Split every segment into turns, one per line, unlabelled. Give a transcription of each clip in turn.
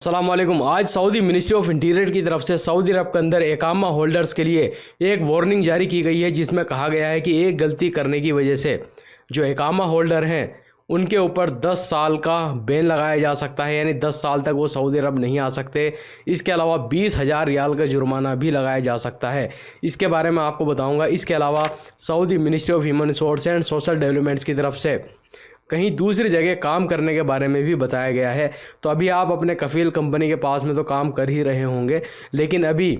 अस्सलामुअलैकुम। आज Saudi ministry of interior की तरफ से सऊदी अरब के अंदर इकामा होल्डर्स के लिए एक वार्निंग जारी की गई है, जिसमें कहा गया है कि एक गलती करने की वजह से जो इकामा होल्डर हैं उनके ऊपर 10 साल का बैन लगाया जा सकता है, यानी 10 साल तक वो सऊदी अरब नहीं आ सकते। इसके अलावा 20,000 रियाल का जुर्माना भी लगाया जा सकता है। इसके बारे में आपको बताऊंगा। इसके अलावा Saudi ministry of human resource and social developments की तरफ से कहीं दूसरी जगह काम करने के बारे में भी बताया गया है। तो अभी आप अपने कफ़ील कंपनी के पास में तो काम कर ही रहे होंगे, लेकिन अभी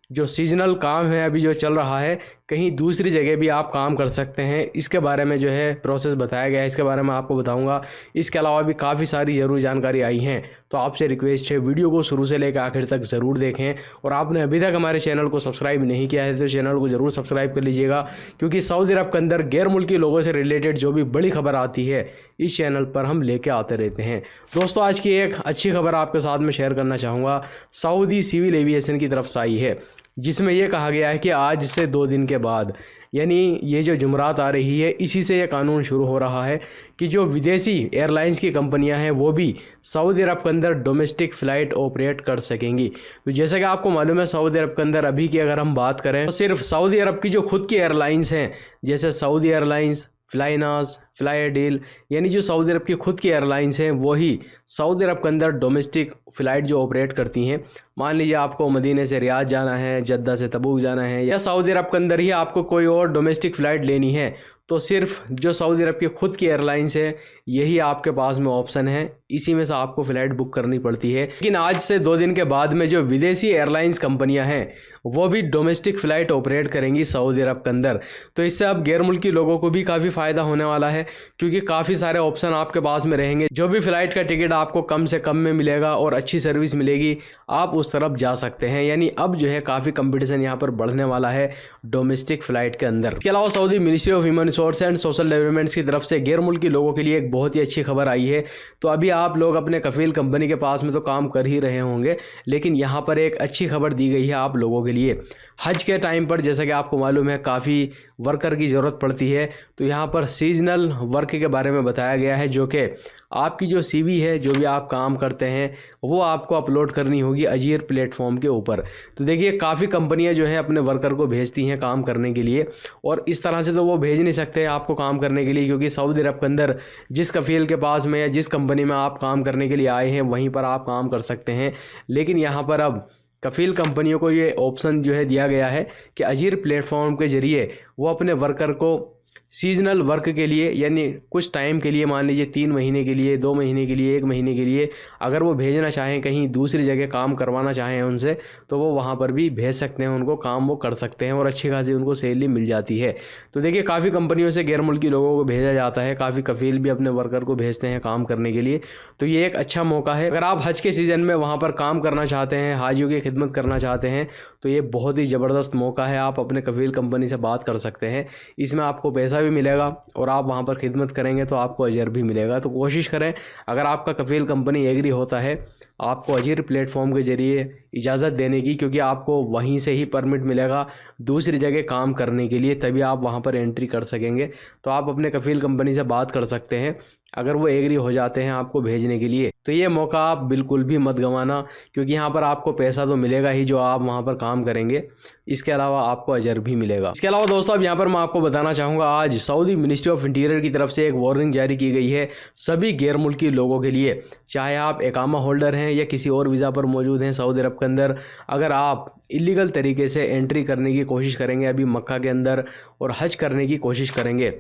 जो सीजनल काम है अभी जो चल रहा है, कहीं दूसरी जगह भी आप काम कर सकते हैं। इसके बारे में जो है प्रोसेस बताया गया है, इसके बारे में आपको बताऊंगा। इसके अलावा भी काफ़ी सारी ज़रूरी जानकारी आई हैं, तो आपसे रिक्वेस्ट है वीडियो को शुरू से लेकर आखिर तक ज़रूर देखें। और आपने अभी तक हमारे चैनल को सब्सक्राइब नहीं किया है तो चैनल को ज़रूर सब्सक्राइब कर लीजिएगा, क्योंकि सऊदी अरब के अंदर गैर मुल्की लोगों से रिलेटेड जो भी बड़ी खबर आती है इस चैनल पर हम लेके आते रहते हैं। दोस्तों, आज की एक अच्छी खबर आपके साथ में शेयर करना चाहूँगा। सऊदी सिविल एविएशन की तरफ से आई है, जिसमें यह कहा गया है कि आज से 2 दिन के बाद, यानी ये जो जुमरात आ रही है, इसी से ये कानून शुरू हो रहा है कि जो विदेशी एयरलाइंस की कंपनियां हैं वो भी सऊदी अरब के अंदर डोमेस्टिक फ़्लाइट ऑपरेट कर सकेंगी। तो जैसा कि आपको मालूम है, सऊदी अरब के अंदर अभी की अगर हम बात करें तो सिर्फ सऊदी अरब की जो खुद की एयरलाइंस हैं, जैसे सऊदी एयरलाइंस, फ्लाइनास, फ्लाईडील, यानी जो सऊदी अरब की खुद की एयरलाइंस हैं वही सऊदी अरब के अंदर डोमेस्टिक फ़्लाइट जो ऑपरेट करती हैं। मान लीजिए आपको मदीने से रियाद जाना है, जद्दा से तबूक जाना है, या सऊदी अरब के अंदर ही आपको कोई और डोमेस्टिक फ़्लाइट लेनी है, तो सिर्फ जो सऊदी अरब की खुद की एयरलाइंस है यही आपके पास में ऑप्शन है, इसी में से आपको फ़्लाइट बुक करनी पड़ती है। लेकिन आज से 2 दिन के बाद में जो विदेशी एयरलाइंस कंपनियां हैं वो भी डोमेस्टिक फ़्लाइट ऑपरेट करेंगी सऊदी अरब के अंदर। तो इससे अब गैर मुल्की लोगों को भी काफ़ी फ़ायदा होने वाला है, क्योंकि काफ़ी सारे ऑप्शन आपके पास में रहेंगे। जो भी फ़्लाइट का टिकट आपको कम से कम में मिलेगा और अच्छी सर्विस मिलेगी, आप उस तरफ जा सकते हैं। यानी अब जो है काफ़ी कंपटीशन यहाँ पर बढ़ने वाला है डोमेस्टिक फ़्लाइट के अंदर। इसके अलावा Saudi ministry of human resource and social developments की तरफ से गैर मुल्की लोगों के लिए एक बहुत ही अच्छी खबर आई है। तो अभी आप लोग अपने कफ़ील कंपनी के पास में तो काम कर ही रहे होंगे, लेकिन यहाँ पर एक अच्छी खबर दी गई है आप लोगों के लिए। हज के टाइम पर जैसा कि आपको मालूम है काफ़ी वर्कर की ज़रूरत पड़ती है, तो यहाँ पर सीजनल वर्क के बारे में बताया गया है, जो कि आपकी जो सीवी है, जो भी आप काम करते हैं वो आपको अपलोड करनी होगी अजीर प्लेटफॉर्म के ऊपर। तो देखिए, काफ़ी कंपनियां जो हैं अपने वर्कर को भेजती हैं काम करने के लिए, और इस तरह से तो वो भेज नहीं सकते आपको काम करने के लिए, क्योंकि सऊदी अरब के अंदर जिस कफ़ील के पास में या जिस कंपनी में आप काम करने के लिए आए हैं वहीं पर आप काम कर सकते हैं। लेकिन यहाँ पर अब कफ़ील कंपनियों को ये ऑप्शन जो है दिया गया है कि अजीर प्लेटफॉर्म के ज़रिए वो अपने वर्कर को सीजनल वर्क के लिए, यानी कुछ टाइम के लिए, मान लीजिए 3 महीने के लिए, 2 महीने के लिए, 1 महीने के लिए, अगर वो भेजना चाहें, कहीं दूसरी जगह काम करवाना चाहें उनसे, तो वो वहाँ पर भी भेज सकते हैं उनको, काम वो कर सकते हैं और अच्छी खासी उनको सैलरी मिल जाती है। तो देखिए, काफ़ी कंपनियों से गैर मुल्की लोगों को भेजा जाता है, काफ़ी कफ़ील भी अपने वर्कर को भेजते हैं काम करने के लिए। तो ये एक अच्छा मौका है। अगर आप हज के सीज़न में वहाँ पर काम करना चाहते हैं, हाजियों की खिदमत करना चाहते हैं, तो ये बहुत ही ज़बरदस्त मौका है। आप अपने कफ़ील कंपनी से बात कर सकते हैं, इसमें आपको पैसा भी मिलेगा और आप वहाँ पर खिदमत करेंगे तो आपको अजर भी मिलेगा। तो कोशिश करें, अगर आपका कफ़ील कंपनी एग्री होता है आपको अजीर प्लेटफॉर्म के ज़रिए इजाज़त देने की, क्योंकि आपको वहीं से ही परमिट मिलेगा दूसरी जगह काम करने के लिए, तभी आप वहाँ पर एंट्री कर सकेंगे। तो आप अपने कफ़ील कंपनी से बात कर सकते हैं, अगर वो एग्री हो जाते हैं आपको भेजने के लिए, तो ये मौका आप बिल्कुल भी मत गंवाना, क्योंकि यहाँ पर आपको पैसा तो मिलेगा ही जो आप वहाँ पर काम करेंगे, इसके अलावा आपको अजर भी मिलेगा। इसके अलावा दोस्तों, अब यहाँ पर मैं आपको बताना चाहूँगा, आज सऊदी मिनिस्ट्री ऑफ इंटीरियर की तरफ से एक वार्निंग जारी की गई है सभी गैर मुल्की लोगों के लिए, चाहे आप इकामा होल्डर हैं या किसी और वीज़ा पर मौजूद हैं सऊदी अरब के अंदर। अगर आप इलीगल तरीके से एंट्री करने की कोशिश करेंगे अभी मक्का के अंदर और हज करने की कोशिश करेंगे,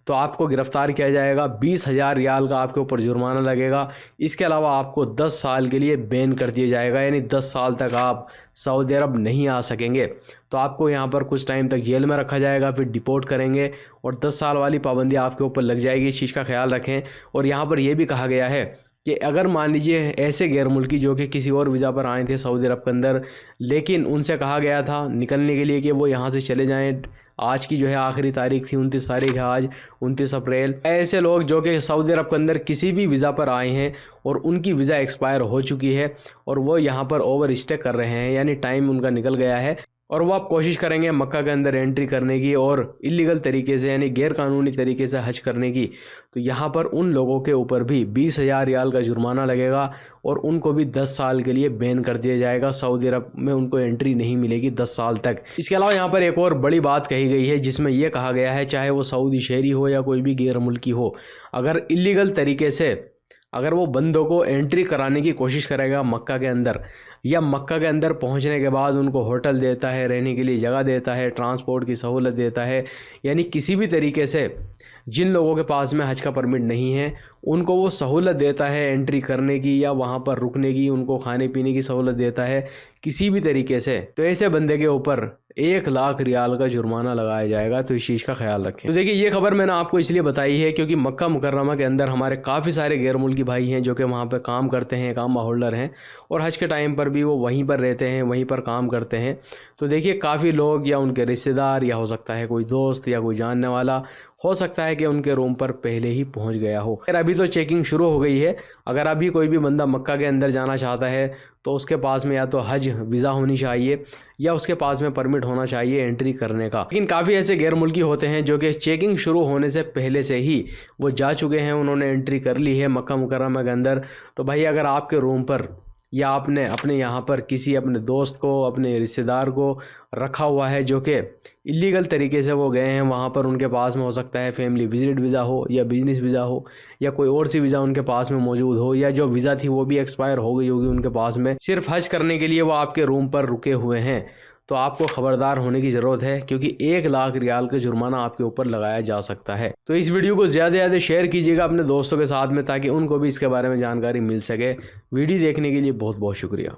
तो आपको गिरफ़्तार किया जाएगा, 20,000 रियाल का आपके ऊपर जुर्माना लगेगा। इसके अलावा आपको 10 साल के लिए बैन कर दिया जाएगा, यानी 10 साल तक आप सऊदी अरब नहीं आ सकेंगे। तो आपको यहाँ पर कुछ टाइम तक जेल में रखा जाएगा, फिर डिपोर्ट करेंगे और 10 साल वाली पाबंदी आपके ऊपर लग जाएगी। इस चीज़ का ख्याल रखें। और यहाँ पर यह भी कहा गया है कि अगर मान लीजिए ऐसे गैर मुल्की जो कि किसी और वीज़ा पर आए थे सऊदी अरब के अंदर, लेकिन उनसे कहा गया था निकलने के लिए कि वो यहाँ से चले जाएं, आज की जो है आखिरी तारीख थी, 29 तारीख है आज, 29 अप्रैल। ऐसे लोग जो कि सऊदी अरब के अंदर किसी भी वीज़ा पर आए हैं और उनकी वीज़ा एक्सपायर हो चुकी है और वो यहाँ पर ओवर स्टे कर रहे हैं, यानी टाइम उनका निकल गया है और वो आप कोशिश करेंगे मक्का के अंदर एंट्री करने की और इलीगल तरीके से यानी गैर कानूनी तरीके से हज करने की, तो यहाँ पर उन लोगों के ऊपर भी 20,000 रियाल का जुर्माना लगेगा और उनको भी 10 साल के लिए बैन कर दिया जाएगा। सऊदी अरब में उनको एंट्री नहीं मिलेगी 10 साल तक। इसके अलावा यहाँ पर एक और बड़ी बात कही गई है जिसमें यह कहा गया है, चाहे वो सऊदी शहरी हो या कोई भी गैर मुल्की हो, अगर इलीगल तरीके से अगर वो बंदों को एंट्री कराने की कोशिश करेगा मक्का के अंदर, या मक्का के अंदर पहुंचने के बाद उनको होटल देता है, रहने के लिए जगह देता है, ट्रांसपोर्ट की सहूलत देता है, यानी किसी भी तरीके से जिन लोगों के पास में हज का परमिट नहीं है उनको वो सहूलत देता है एंट्री करने की या वहाँ पर रुकने की, उनको खाने पीने की सहूलत देता है किसी भी तरीके से, तो ऐसे बंदे के ऊपर 1 लाख रियाल का जुर्माना लगाया जाएगा। तो इस चीज़ का ख्याल रखें। तो देखिए, ये खबर मैंने आपको इसलिए बताई है क्योंकि मक्का मुकर्रमा के अंदर हमारे काफ़ी सारे गैर मुल्की भाई हैं जो कि वहाँ पर काम करते हैं, इकामा होल्डर हैं, और हज के टाइम पर भी वो वहीं पर रहते हैं, वहीं पर काम करते हैं। तो देखिए, काफ़ी लोग या उनके रिश्तेदार या हो सकता है कोई दोस्त या कोई जानने वाला हो सकता है कि उनके रूम पर पहले ही पहुंच गया हो। फिर अभी तो चेकिंग शुरू हो गई है। अगर अभी कोई भी बंदा मक्का के अंदर जाना चाहता है तो उसके पास में या तो हज वीज़ा होनी चाहिए या उसके पास में परमिट होना चाहिए एंट्री करने का। लेकिन काफ़ी ऐसे गैर मुल्की होते हैं जो कि चेकिंग शुरू होने से पहले से ही वो जा चुके हैं, उन्होंने एंट्री कर ली है मक्का मुकर्रमा के अंदर। तो भाई, अगर आपके रूम पर या आपने अपने यहाँ पर किसी अपने दोस्त को, अपने रिश्तेदार को रखा हुआ है जो कि इलीगल तरीके से वो गए हैं वहाँ पर, उनके पास में हो सकता है फैमिली विजिट वीज़ा हो या बिजनेस वीज़ा हो या कोई और सी वीज़ा उनके पास में मौजूद हो, या जो वीज़ा थी वो भी एक्सपायर हो गई होगी उनके पास में, सिर्फ हज करने के लिए वो आपके रूम पर रुके हुए हैं, तो आपको खबरदार होने की ज़रूरत है क्योंकि 1 लाख रियाल का जुर्माना आपके ऊपर लगाया जा सकता है। तो इस वीडियो को ज़्यादा से ज़्यादा शेयर कीजिएगा अपने दोस्तों के साथ में ताकि उनको भी इसके बारे में जानकारी मिल सके। वीडियो देखने के लिए बहुत बहुत शुक्रिया।